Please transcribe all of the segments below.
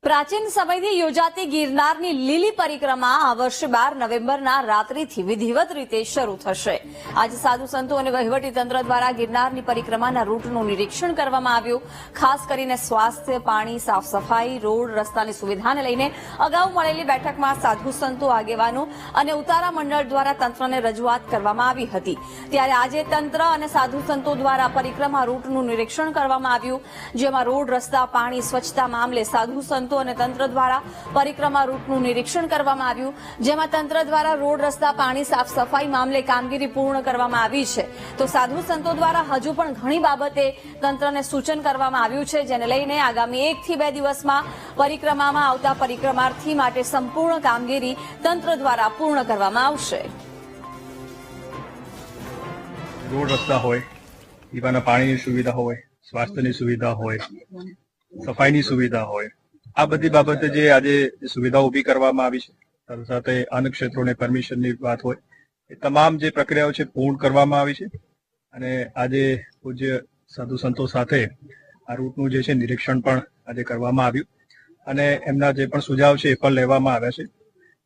પ્રાચીન સમયથી યોજાતી ગિરનારની લીલી પરિક્રમા આ વર્ષે 12 નવેમ્બરના રાત્રિથી વિધિવત રીતે શરૂ થશે। આજે સાધુ સંતો અને વહીવટીતંત્ર દ્વારા ગિરનારની પરિક્રમાના રૂટનું નિરીક્ષણ કરવામાં આવ્યું। ખાસ કરીને સ્વાસ્થ્ય, પાણી, સાફ સફાઈ, રોડ, રસ્તાની સુવિધાને લઈને અગાઉ મળેલી બેઠકમાં સાધુ સંતો, આગેવાનો અને ઉતારા મંડળ દ્વારા તંત્રને રજૂઆત કરવામાં આવી હતી। ત્યારે આજે તંત્ર અને સાધુ સંતો દ્વારા પરિક્રમા રૂટનું નિરીક્ષણ કરવામાં આવ્યું, જેમાં રોડ, રસ્તા, પાણી, સ્વચ્છતા મામલે સાધુ સંતો અને તંત્ર દ્વારા પરિક્રમા રૂટનું નિરીક્ષણ કરવામાં આવ્યું, જેમાં તંત્ર દ્વારા રોડ, રસ્તા, પાણી, સાફ સફાઈ મામલે કામગીરી પૂર્ણ કરવામાં આવી છે। તો સાધુ સંતો દ્વારા હજુ પણ ઘણી બાબતે તંત્રને સૂચન કરવામાં આવ્યું છે, જેને લઈને આગામી 1 થી 2 દિવસમાં પરિક્રમામાં આવતા પરિક્રમાર્થી માટે સંપૂર્ણ કામગીરી તંત્ર દ્વારા પૂર્ણ કરવામાં આવશે। રોડ, રસ્તા હોય, પીવાના પાણીની સુવિધા હોય, સ્વાસ્થ્યની સુવિધા હોય, સફાઈની સુવિધા હોય, આ બધી બાબતે જે આજે સુવિધાઓ ઊભી કરવામાં આવી છે, સાથે સાથે અન્ય ક્ષેત્રોને પરમિશનની વાત હોય, એ તમામ જે પ્રક્રિયાઓ છે પૂર્ણ કરવામાં આવી છે। અને આજે પૂજ્ય સાધુ સંતો સાથે આ રૂટનું જે છે નિરીક્ષણ પણ આજે કરવામાં આવ્યું અને એમના જે પણ સુઝાવ છે એ પણ લેવામાં આવ્યા છે।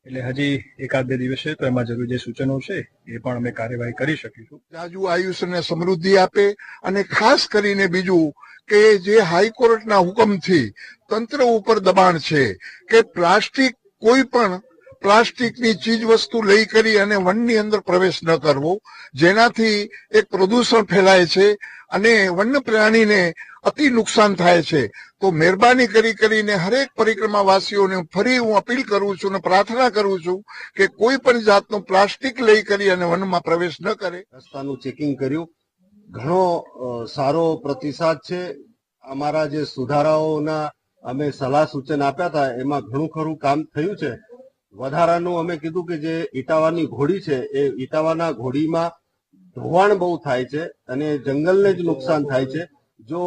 એટલે હજી 1-2 દિવસે તો એમાં જરૂર જે સૂચનો છે એ પણ અમે કાર્યવાહી કરી શકીશું। રાજુ આયુષ્ય અને સમૃદ્ધિ આપે અને ખાસ કરીને બીજું કે જે હાઈકોર્ટના હુકમથી તંત્ર ઉપર દબાણ છે કે કોઈ પણ પ્લાસ્ટિકની ચીજ વસ્તુ લઈ કરી અને વનની અંદર પ્રવેશ ન કરવો, જેનાથી એક પ્રદૂષણ ફેલાય છે અને વન્ય પ્રાણીને અતિ નુકસાન થાય છે। તો મહેરબાની કરીને હરેક પરિક્રમાવાસીઓને ફરી હું અપીલ કરું છું અને પ્રાર્થના કરું છું કે કોઈ પણ જાતનું પ્લાસ્ટિક લઈ કરી અને વનમાં પ્રવેશ ન કરે। રસ્તાનું ચેકિંગ કર્યું, ઘણો સારો પ્રતિસાદ છે। અમારા જે સુધારાઓના અમે સલાહ સૂચન આપ્યા હતા એમાં ઘણું ખરું કામ થયું છે। વધારાનું અમે કીધું કે જે ઈટાવાની ઘોડી છે એ ઈટાવાના ઘોડીમાં ધોવાણ બહુ થાય છે અને જંગલને જ નુકસાન થાય છે। જો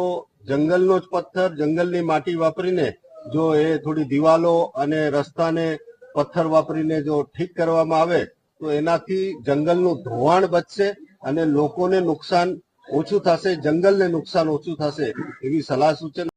જંગલનો જ પથ્થર, જંગલની માટી વાપરીને જો એ થોડી દિવાલો અને રસ્તાને પથ્થર વાપરીને જો ઠીક કરવામાં આવે તો એનાથી જંગલનું ધોવાણ બચશે અને લોકોને નુકસાન ઓછું થશે, જંગલને નુકસાન ઓછું થશે એવી સલાહ સૂચન